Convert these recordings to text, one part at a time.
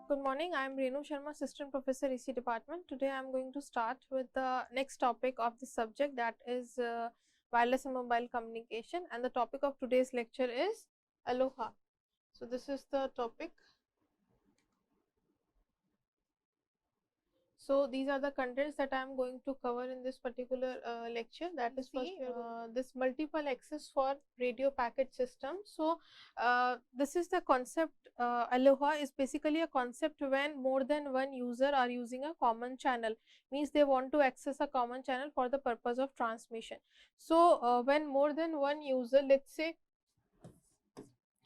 Good morning. I am Renu Sharma, Assistant Professor, EC Department. Today I am going to start with the next topic of the subject, that is wireless and mobile communication, and the topic of today's lecture is ALOHA. So, this is the topic. So, these are the contents that I am going to cover in this particular lecture, that is first this multiple access for radio packet system. So, this is the concept. ALOHA is basically a concept when more than one user are using a common channel, means they want to access a common channel for the purpose of transmission. So, when more than one user, let us say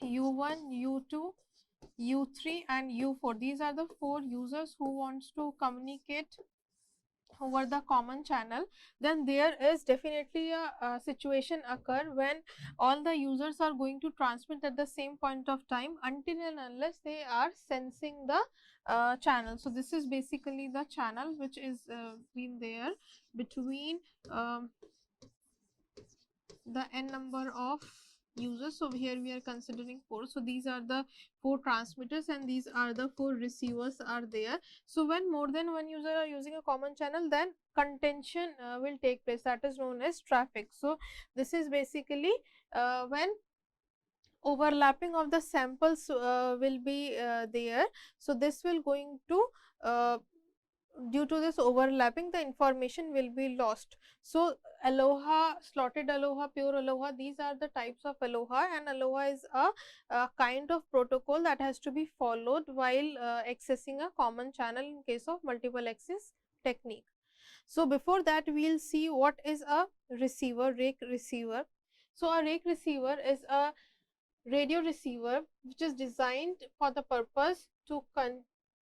U1, U2, U3 and U4, these are the 4 users who wants to communicate over the common channel, then there is definitely a situation occur when all the users are going to transmit at the same point of time until and unless they are sensing the channel. So, this is basically the channel which is been there between the n number of users. So, here we are considering 4. So, these are the 4 transmitters and these are the 4 receivers are there. So, when more than one user are using a common channel, then contention will take place, that is known as traffic. So, this is basically when overlapping of the samples will be there. So, this will going to due to this overlapping, the information will be lost. So, ALOHA, slotted ALOHA, pure ALOHA, these are the types of ALOHA, and ALOHA is a kind of protocol that has to be followed while accessing a common channel in case of multiple access technique. So, before that we will see what is a receiver, RAKE receiver. So, a RAKE receiver is a radio receiver which is designed for the purpose to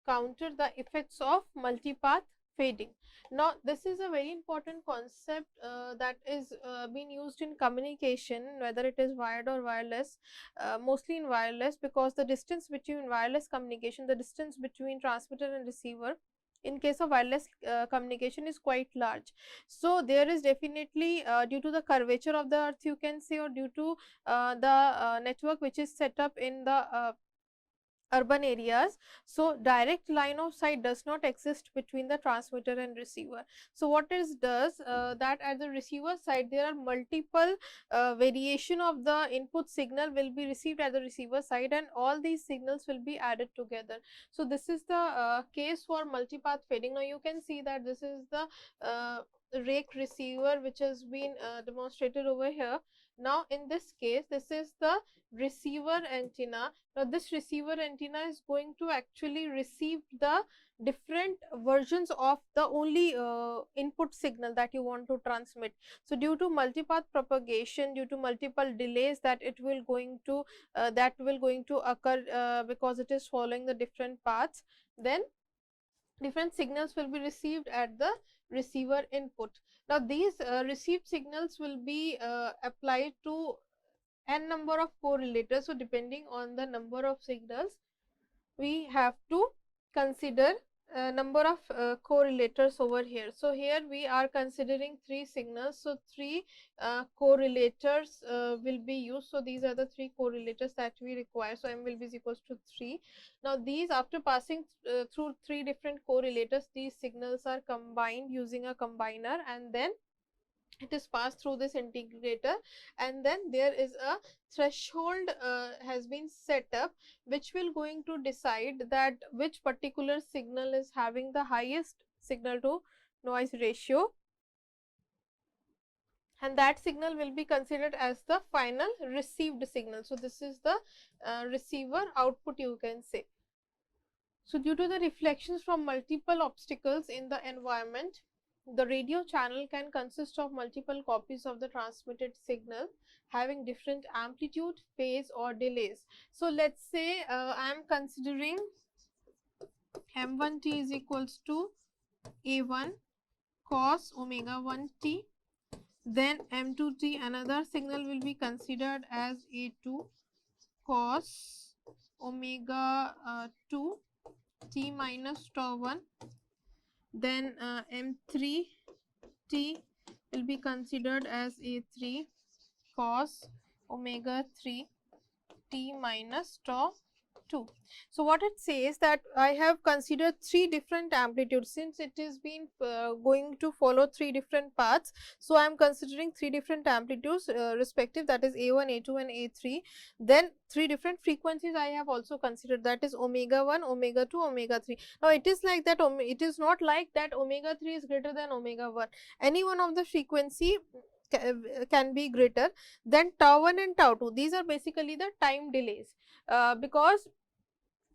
counter the effects of multipath fading. Now, this is a very important concept that is being used in communication, whether it is wired or wireless, mostly in wireless, because the distance between wireless communication, the distance between transmitter and receiver in case of wireless communication is quite large. So, there is definitely due to the curvature of the earth, you can say, or due to the network which is set up in the urban areas. So, direct line of sight does not exist between the transmitter and receiver. So, what it does that at the receiver side there are multiple variation of the input signal will be received at the receiver side, and all these signals will be added together. So, this is the case for multipath fading. Now, you can see that this is the RAKE receiver which has been demonstrated over here. Now, in this case, this is the receiver antenna. Now, this receiver antenna is going to actually receive the different versions of the only input signal that you want to transmit. So, due to multipath propagation, due to multiple delays that it will going to occur because it is following the different paths, then different signals will be received at the receiver input. Now, these received signals will be applied to n number of correlators. So, depending on the number of signals, we have to consider number of correlators over here. So, here we are considering 3 signals. So, 3 correlators will be used. So, these are the 3 correlators that we require. So, m will be equals to 3. Now, these after passing through 3 different correlators, these signals are combined using a combiner, and then it is passed through this integrator, and then there is a threshold has been set up which will going to decide that which particular signal is having the highest signal to noise ratio, and that signal will be considered as the final received signal. So, this is the receiver output, you can say. So, due to the reflections from multiple obstacles in the environment, the radio channel can consist of multiple copies of the transmitted signal having different amplitude, phase or delays. So, let us say I am considering m1t is equals to a1 cos omega 1t, then m2t, another signal will be considered as a2 cos omega 2 t minus tau 1, then m3 t will be considered as a3 cos omega 3 t minus tau 2. So what it says that I have considered 3 different amplitudes, since it is been going to follow 3 different paths. So I am considering 3 different amplitudes respective, that is A1, A2 and A3. Then 3 different frequencies I have also considered, that is omega 1, omega 2, omega 3. Now it is like that, it is not like that omega 3 is greater than omega 1. Any one of the frequency can be greater than tau 1 and tau 2. These are basically the time delays, because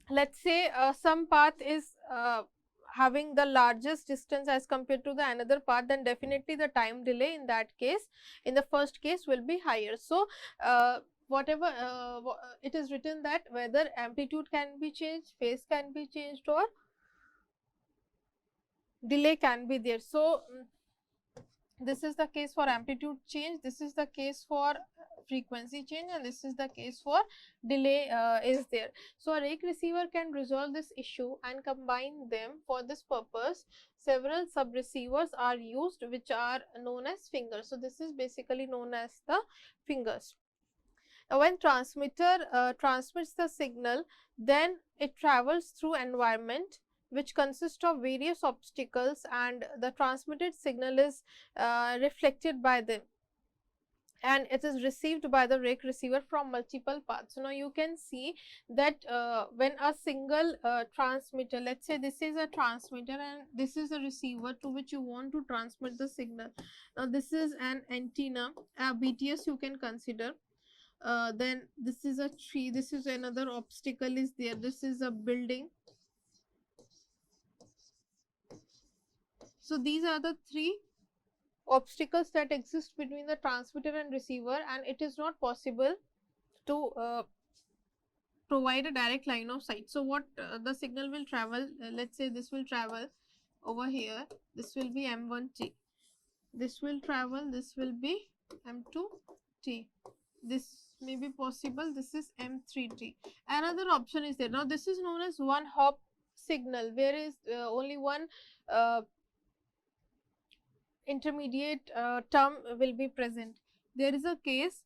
let us say some path is having the largest distance as compared to the another path, then definitely the time delay in that case, in the first case, will be higher. So whatever it is written that whether amplitude can be changed, phase can be changed, or delay can be there. So this is the case for amplitude change, this is the case for frequency change, and this is the case for delay is there. So a RAKE receiver can resolve this issue and combine them. For this purpose, several sub receivers are used, which are known as fingers. So this is basically known as the fingers. Now when transmitter transmits the signal, then it travels through environment which consists of various obstacles, and the transmitted signal is reflected by them, and it is received by the RAKE receiver from multiple paths. So now you can see that when a single transmitter, let us say this is a transmitter and this is a receiver to which you want to transmit the signal. Now this is an antenna, a BTS you can consider. Then this is a tree, this is another obstacle is there, this is a building. So these are the 3 obstacles that exist between the transmitter and receiver, and it is not possible to provide a direct line of sight. So what the signal will travel, let us say this will travel over here, this will be M1T, this will travel, this will be M2T, this may be possible, this is M3T. Another option is there. Now this is known as one hop signal, where is only one intermediate term will be present. There is a case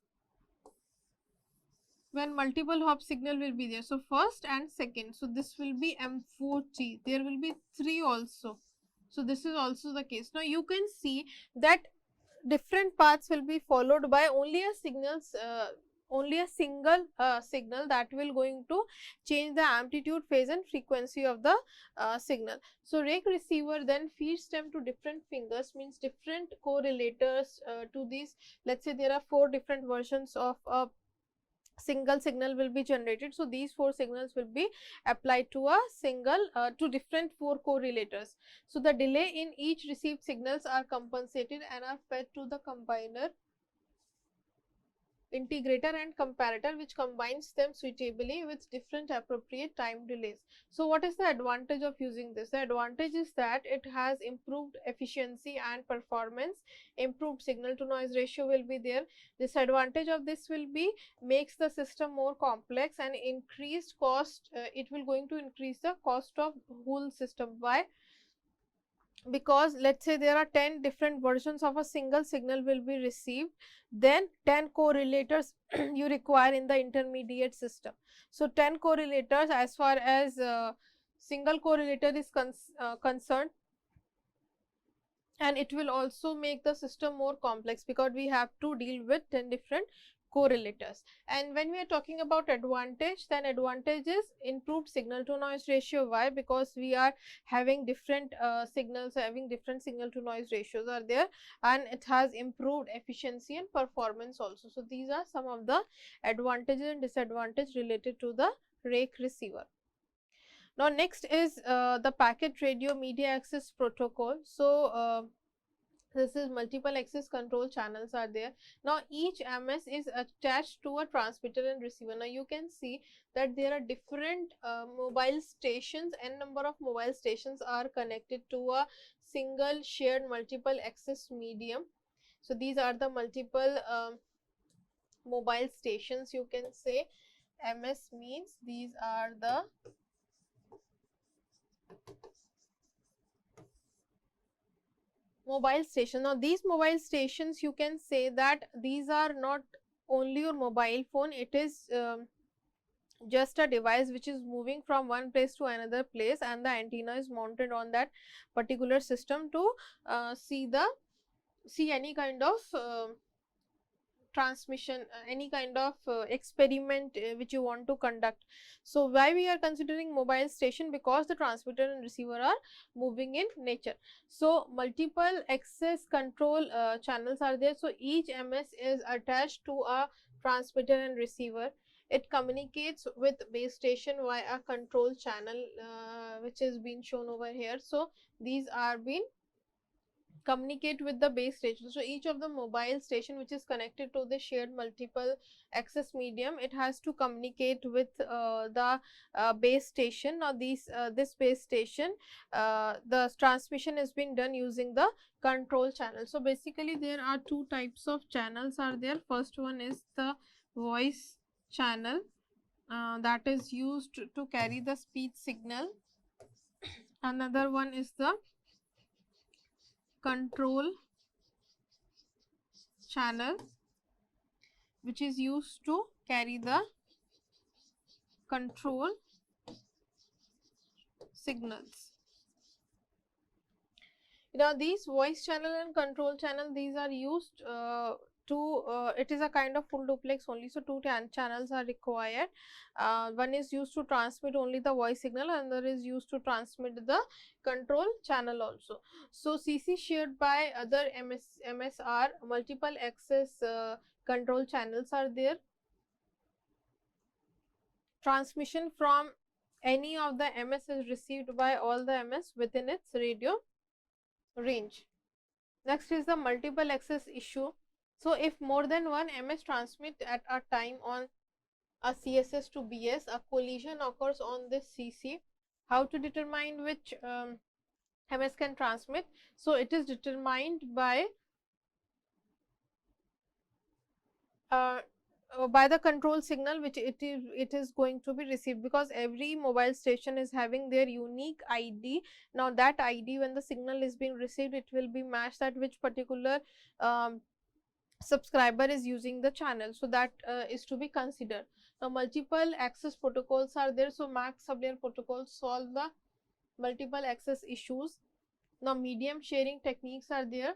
when multiple hop signal will be there. So first and second, so this will be M4T, there will be 3 also. So this is also the case. Now you can see that different paths will be followed by only a signals, only a single signal that will going to change the amplitude, phase and frequency of the signal. So RAKE receiver then feeds them to different fingers, means different correlators to these. Let's say there are 4 different versions of a single signal will be generated. So these 4 signals will be applied to a single to different 4 correlators. So the delay in each received signals are compensated and are fed to the combiner, integrator and comparator, which combines them suitably with different appropriate time delays. So what is the advantage of using this? The advantage is that it has improved efficiency and performance, improved signal to noise ratio will be there. Disadvantage of this will be makes the system more complex and increased cost, it will going to increase the cost of whole system. Why? Because let us say there are 10 different versions of a single signal will be received, then 10 correlators you require in the intermediate system. So 10 correlators as far as single correlator is concerned, and it will also make the system more complex because we have to deal with 10 different correlators. And when we are talking about advantage, then advantage is improved signal to noise ratio. Why? Because we are having different signals, having different signal to noise ratios are there, and it has improved efficiency and performance also. So these are some of the advantages and disadvantages related to the RAKE receiver. Now next is the packet radio media access protocol. So this is multiple access control channels are there. Now each MS is attached to a transmitter and receiver. Now you can see that there are different mobile stations, n number of mobile stations are connected to a single shared multiple access medium. So these are the multiple mobile stations, you can say. MS means these are the mobile station. Now these mobile stations, you can say that these are not only your mobile phone, it is just a device which is moving from one place to another place, and the antenna is mounted on that particular system to see any kind of transmission, any kind of experiment which you want to conduct. So why we are considering mobile station? Because the transmitter and receiver are moving in nature. So multiple access control channels are there. So each MS is attached to a transmitter and receiver. It communicates with base station via a control channel which is being shown over here. So these are being communicate with the base station. So each of the mobile station which is connected to the shared multiple access medium, it has to communicate with the base station. Now this base station, the transmission is being done using the control channel. So basically there are two types of channels are there. First one is the voice channel that is used to carry the speech signal. Another one is the control channel which is used to carry the control signals. Now these voice channel and control channel, these are used it is a kind of full duplex only. So two channels are required. One is used to transmit only the voice signal, and another is used to transmit the control channel also. So CC shared by other MSR, multiple access control channels are there. Transmission from any of the MS is received by all the MS within its radio range. Next is the multiple access issue. So if more than one MS transmit at a time on a CSS to BS, a collision occurs on this CC. How to determine which MS can transmit? So it is determined by the control signal which it is going to be received, because every mobile station is having their unique ID. Now that ID, when the signal is being received, it will be matched at which particular subscriber is using the channel. So that is to be considered. Now multiple access protocols are there. So MAC sublayer protocols solve the multiple access issues. Now medium sharing techniques are there.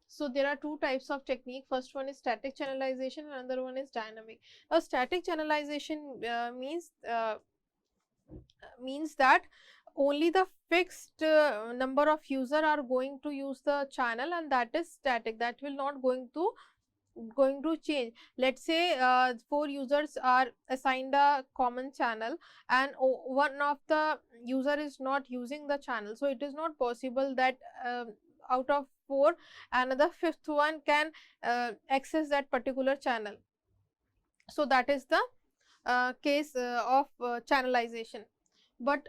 So there are two types of technique. First one is static channelization, and another one is dynamic. Now static channelization means that only the fixed number of user are going to use the channel, and that is static. That will not going to change. Let's say 4 users are assigned a common channel, and one of the user is not using the channel. So it is not possible that out of 4 another 5th one can access that particular channel. So that is the case of channelization. But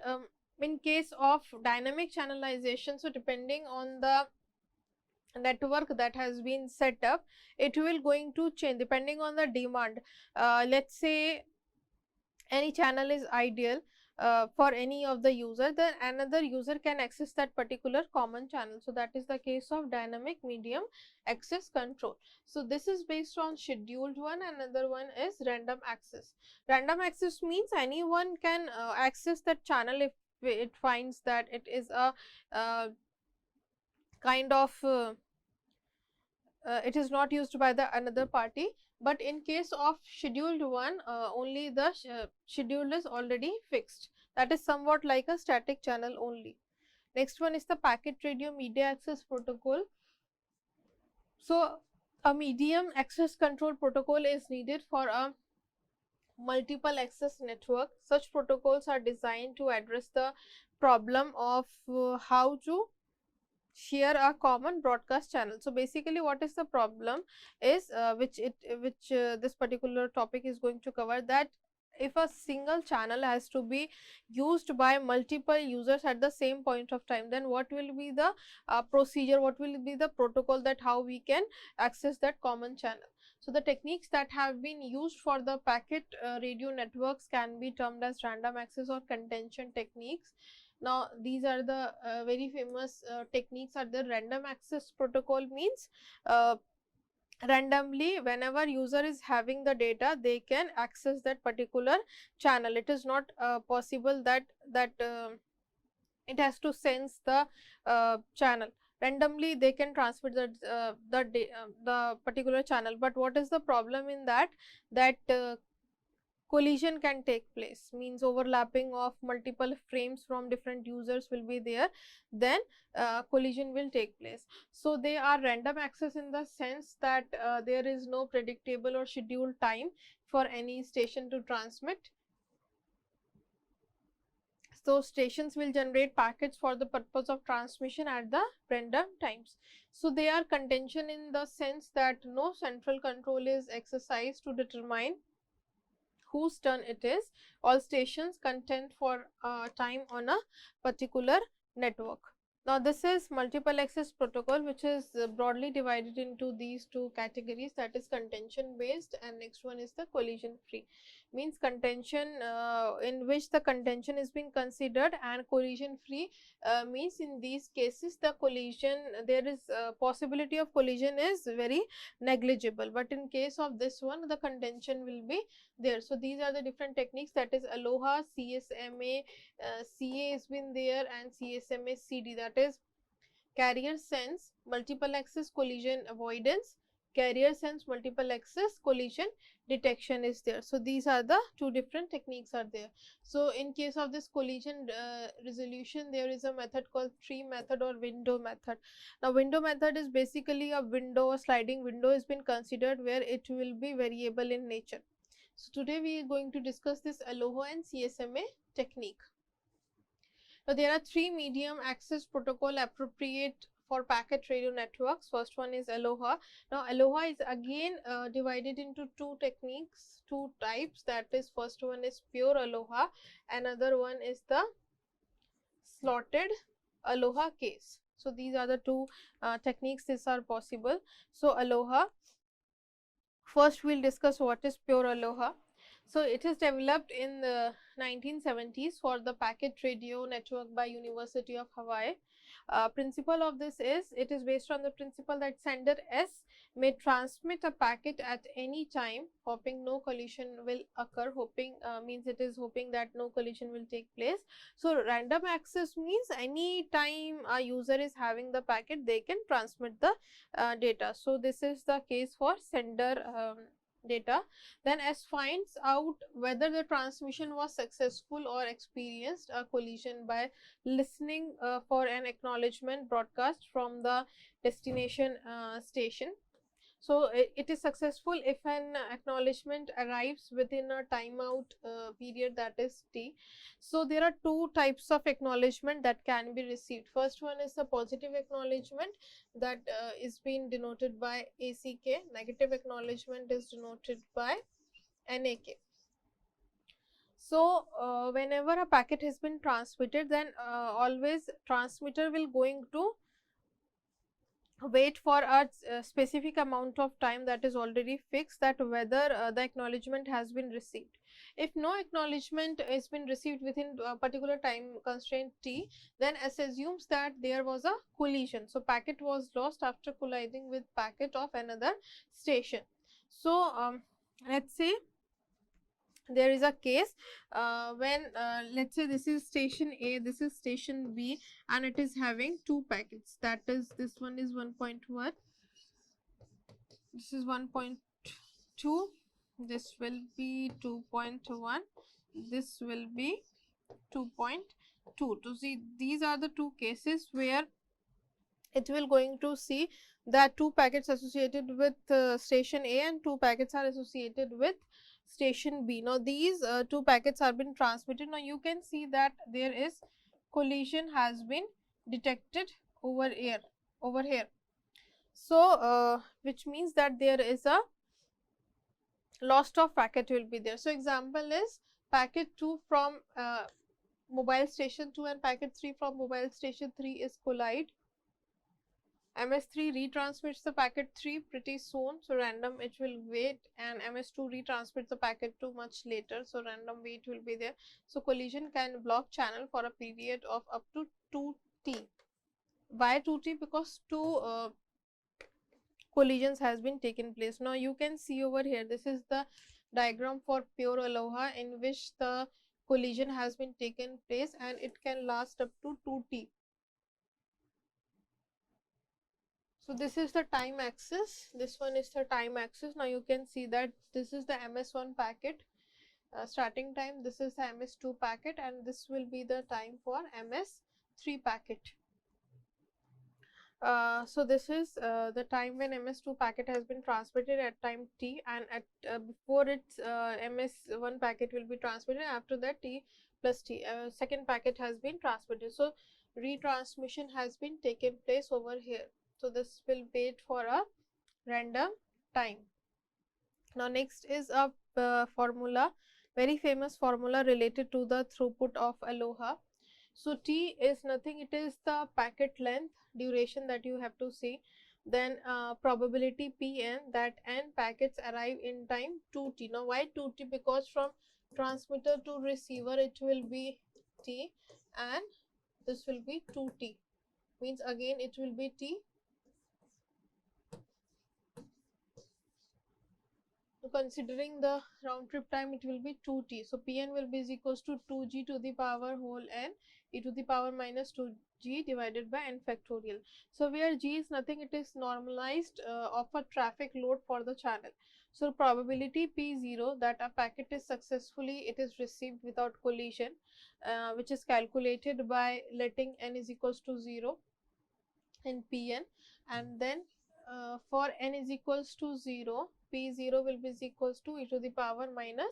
in case of dynamic channelization, so depending on the network that has been set up, it will going to change depending on the demand. Let's say any channel is ideal for any of the user, then another user can access that particular common channel. So that is the case of dynamic medium access control. So this is based on scheduled one, another one is random access. Random access means anyone can access that channel if it finds that it is a kind of it is not used by the another party. But in case of scheduled one, only the schedule is already fixed. That is somewhat like a static channel only. Next one is the packet radio media access protocol. So a medium access control protocol is needed for a multiple access network. Such protocols are designed to address the problem of how to share a common broadcast channel. So basically what is the problem is which this particular topic is going to cover, that if a single channel has to be used by multiple users at the same point of time, then what will be the procedure, what will be the protocol, that how we can access that common channel. So the techniques that have been used for the packet radio networks can be termed as random access or contention techniques. Now these are the very famous techniques are the random access protocol means randomly whenever user is having the data, they can access that particular channel. It is not possible that it has to sense the channel. Randomly they can transmit the particular channel. But what is the problem in that? Collision can take place, means overlapping of multiple frames from different users will be there, then collision will take place. So they are random access in the sense that there is no predictable or scheduled time for any station to transmit. So stations will generate packets for the purpose of transmission at the random times. So they are contention in the sense that no central control is exercised to determine whose turn it is. All stations contend for time on a particular network. Now this is multiple access protocol, which is broadly divided into these two categories, that is contention based, and next one is the collision free. Means contention in which the contention is being considered, and collision free means in these cases the collision, there is possibility of collision is very negligible, but in case of this one the contention will be there. So these are the different techniques, that is ALOHA, CSMA, CA has been there, and CSMA CD, that is carrier sense multiple access collision avoidance, carrier sense multiple access collision detection is there. So these are the two different techniques are there. So in case of this collision resolution, there is a method called tree method or window method. Now window method is basically a window, a sliding window has been considered where it will be variable in nature. So today we are going to discuss this ALOHA and CSMA technique. Now there are three medium access protocol appropriate for packet radio networks. First one is ALOHA. Now ALOHA is again divided into two techniques, two types, that is first one is pure ALOHA, another one is the slotted ALOHA case. So these are the two techniques these are possible. So ALOHA, first we will discuss what is pure ALOHA. So it is developed in the 1970s for the packet radio network by University of Hawaii. Principle of this is, it is based on the principle that sender S may transmit a packet at any time, hoping no collision will occur. Hoping means it is hoping that no collision will take place. So random access means any time a user is having the packet, they can transmit the data. So this is the case for sender data. Then S finds out whether the transmission was successful or experienced a collision by listening for an acknowledgement broadcast from the destination station. So it is successful if an acknowledgement arrives within a timeout period, that is T. So there are two types of acknowledgement that can be received. First one is a positive acknowledgement that is being denoted by ACK. Negative acknowledgement is denoted by NAK. So whenever a packet has been transmitted, then always transmitter will going to wait for a specific amount of time that is already fixed, that whether the acknowledgement has been received. If no acknowledgement has been received within a particular time constraint T, then S assumes that there was a collision. So packet was lost after colliding with packet of another station. So let's say there is a case when let's say this is station A, this is station B, and it is having two packets, that is this one is 1.1, this is 1.2, this will be 2.1, this will be 2.2. To see, these are the two cases where it will going to see that two packets associated with station A and two packets are associated with station B. Now these two packets are been transmitted. Now you can see that there is collision has been detected over here. So which means that there is a loss of packet will be there. So example is packet 2 from mobile station 2 and packet 3 from mobile station 3 is collide. MS3 retransmits the packet 3 pretty soon, so random it will wait, and MS2 retransmits the packet 2 much later, so random wait will be there. So collision can block channel for a period of up to 2T. Why 2T? Because two collisions has been taken place. Now you can see over here, this is the diagram for pure ALOHA in which the collision has been taken place and it can last up to 2t. So this is the time axis, this one is the time axis. Now you can see that this is the MS1 packet starting time, this is the MS2 packet, and this will be the time for MS3 packet. So this is the time when MS2 packet has been transmitted at time t, and at before its MS1 packet will be transmitted. After that, t plus t, second packet has been transmitted. So retransmission has been taken place over here. So this will wait for a random time. Now next is a formula, very famous formula related to the throughput of ALOHA. So t is nothing, it is the packet length duration that you have to see. Then probability Pn, that n packets arrive in time 2t. Now why 2t? Because from transmitter to receiver it will be t and this will be 2t, means again it will be t. Considering the round trip time, it will be 2t. So Pn will be is equals to 2g to the power whole n e to the power minus 2g divided by n factorial. So where g is nothing, it is normalized of a traffic load for the channel. So probability P0 that a packet is successfully, it is received without collision, which is calculated by letting n is equals to 0 in Pn, and then for n is equals to 0, P0 will be equals to e to the power minus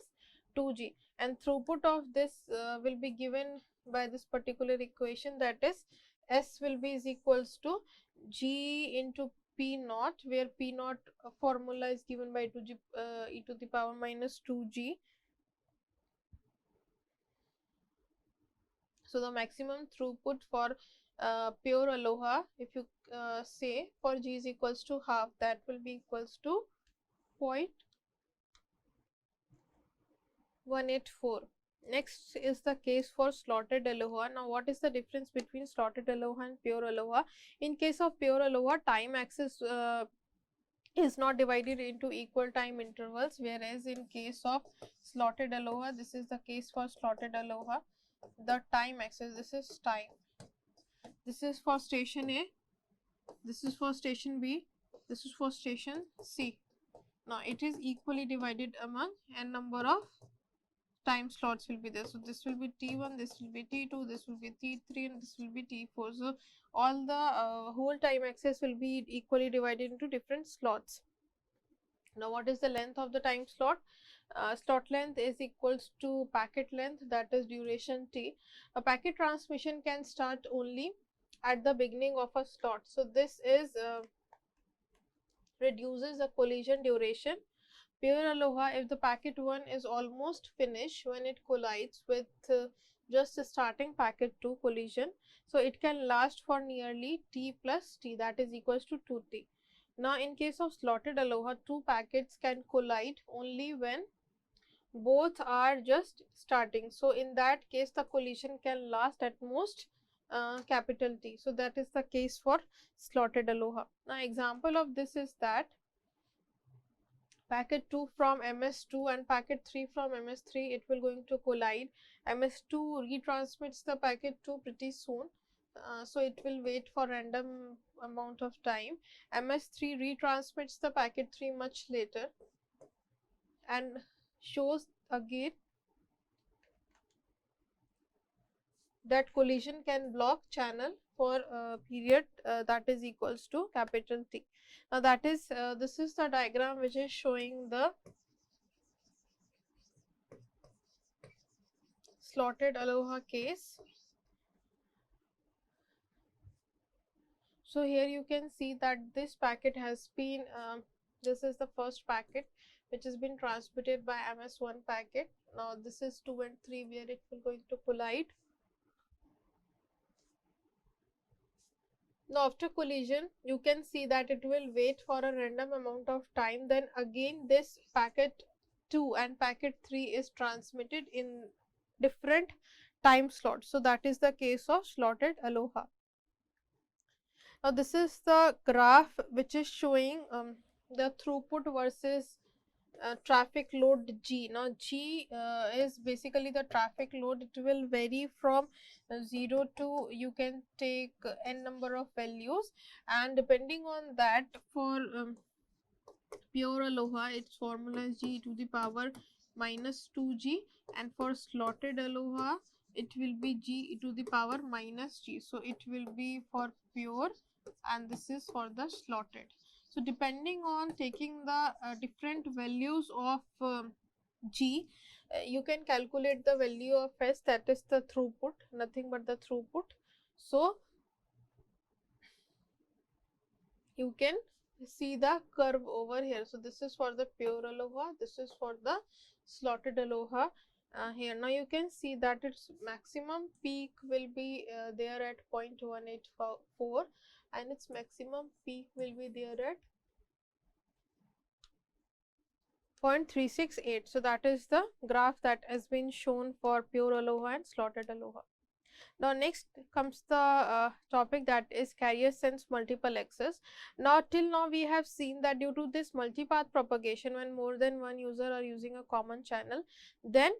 2g, and throughput of this will be given by this particular equation, that is S will be equals to g into P naught, where P naught formula is given by 2g e to the power minus 2g. So the maximum throughput for pure ALOHA, if you say for g is equals to half, that will be equals to 0.184. Next is the case for slotted ALOHA. Now what is the difference between slotted ALOHA and pure ALOHA? In case of pure ALOHA, time axis is not divided into equal time intervals, whereas in case of slotted ALOHA, this is the case for slotted ALOHA, the time axis, this is time, this is for station A, this is for station B, this is for station C. Now it is equally divided among n number of time slots will be there. So this will be T1, this will be T2, this will be T3, and this will be T4. So all the whole time axis will be equally divided into different slots. Now what is the length of the time slot? Slot length is equals to packet length, that is duration t. A packet transmission can start only at the beginning of a slot. So this is reduces the collision duration. Pure ALOHA, if the packet 1 is almost finished when it collides with just starting packet 2 collision, so it can last for nearly t plus t, that is equals to 2t. Now in case of slotted ALOHA, two packets can collide only when both are just starting. So in that case the collision can last at most capital T. So that is the case for slotted ALOHA. Now example of this is that packet 2 from MS2 and packet 3 from MS3, it will going to collide. MS2 retransmits the packet 2 pretty soon, so it will wait for random amount of time. MS3 retransmits the packet 3 much later and shows again that collision can block channel for a period that is equals to capital T. Now that is this is the diagram which is showing the slotted ALOHA case. So here you can see that this packet has been this is the first packet which has been transmitted by MS1 packet. Now this is 2 and 3 where it will going to collide. Now after collision you can see that it will wait for a random amount of time, then again this packet 2 and packet 3 is transmitted in different time slots. So that is the case of slotted ALOHA. Now this is the graph which is showing the throughput versus traffic load G. Now G is basically the traffic load. It will vary from 0 to, you can take n number of values, and depending on that, for pure ALOHA its formula is G to the power minus 2G, and for slotted ALOHA it will be G to the power minus G. So it will be for pure, and this is for the slotted. So depending on taking the different values of G, you can calculate the value of S, that is the throughput, nothing but the throughput. So you can see the curve over here. So this is for the pure ALOHA, this is for the slotted ALOHA. Here now you can see that its maximum peak will be there at 0.184, and its maximum peak will be there at 0.368. So that is the graph that has been shown for pure ALOHA and slotted ALOHA. Now next comes the topic, that is carrier sends multiple access. Now till now we have seen that due to this multipath propagation, when more than one user are using a common channel, then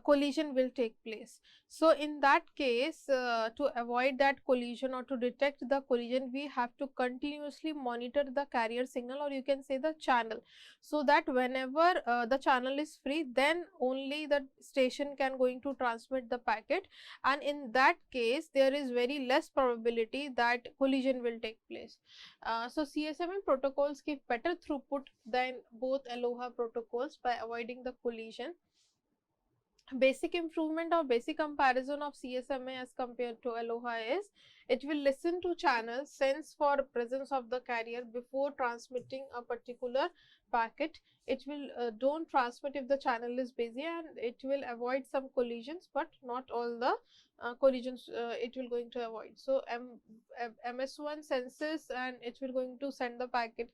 collision will take place. So in that case, to avoid that collision or to detect the collision, we have to continuously monitor the carrier signal, or you can say the channel, so that whenever the channel is free, then only the station can going to transmit the packet, and in that case there is very less probability that collision will take place. So CSMA protocols give better throughput than both ALOHA protocols by avoiding the collision. Basic improvement or basic comparison of CSMA as compared to ALOHA is, it will listen to channels, sense for presence of the carrier before transmitting a particular packet. It will don't transmit if the channel is busy, and it will avoid some collisions, but not all the collisions it will going to avoid. So MS1 senses and it will going to send the packet,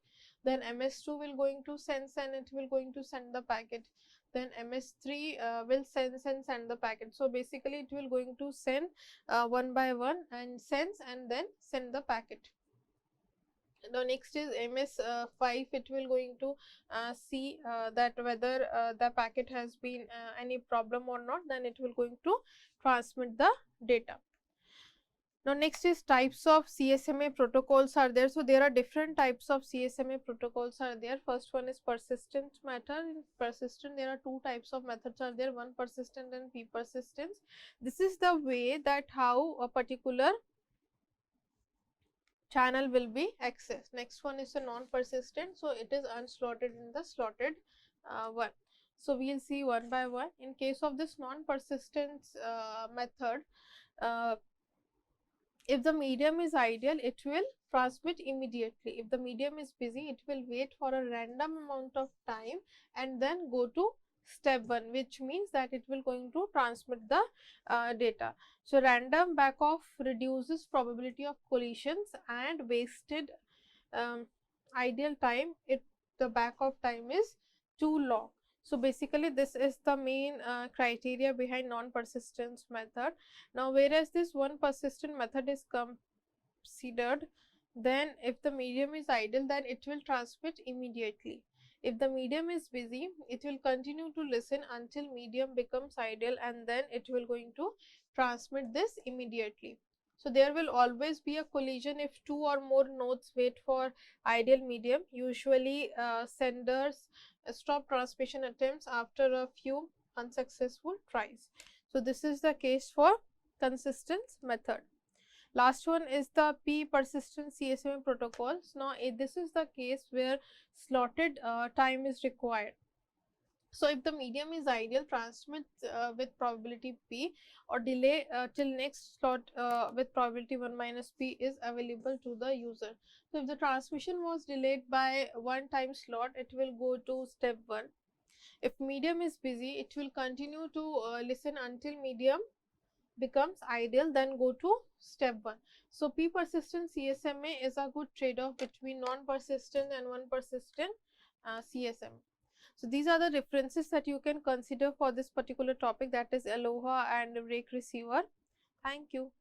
then MS2 will going to sense and it will going to send the packet, then MS3 will sense and send the packet. So basically it will going to send one by one and sense and then send the packet. The next is MS5, it will going to see that whether the packet has been any problem or not, then it will going to transmit the data. Now next is types of CSMA protocols are there. So there are different types of CSMA protocols are there. First one is persistent method. In persistent, there are two types of methods are there, one persistent and p persistence. This is the way that how a particular channel will be accessed. Next one is a non-persistent, so it is unslotted in the slotted one. So we will see one by one. In case of this non-persistent method, if the medium is ideal, it will transmit immediately. If the medium is busy, it will wait for a random amount of time and then go to step 1, which means that it will going to transmit the data. So random back off reduces probability of collisions, and wasted ideal time if the back off time is too long. So basically this is the main criteria behind non-persistence method. Now whereas this one persistent method is considered, then if the medium is idle, then it will transmit immediately. If the medium is busy, it will continue to listen until medium becomes idle, and then it will going to transmit this immediately. So there will always be a collision if two or more nodes wait for ideal medium. Usually senders stop transmission attempts after a few unsuccessful tries. So this is the case for consistent method. Last one is the p persistent CSMA protocols. Now this is the case where slotted time is required. So if the medium is ideal, transmit with probability p, or delay till next slot with probability 1 minus p is available to the user. So if the transmission was delayed by one time slot, it will go to step 1. If medium is busy, it will continue to listen until medium becomes ideal, then go to step 1. So p persistent CSMA is a good trade-off between non-persistent and one persistent CSMA. So these are the references that you can consider for this particular topic, that is ALOHA and RAKE receiver. Thank you.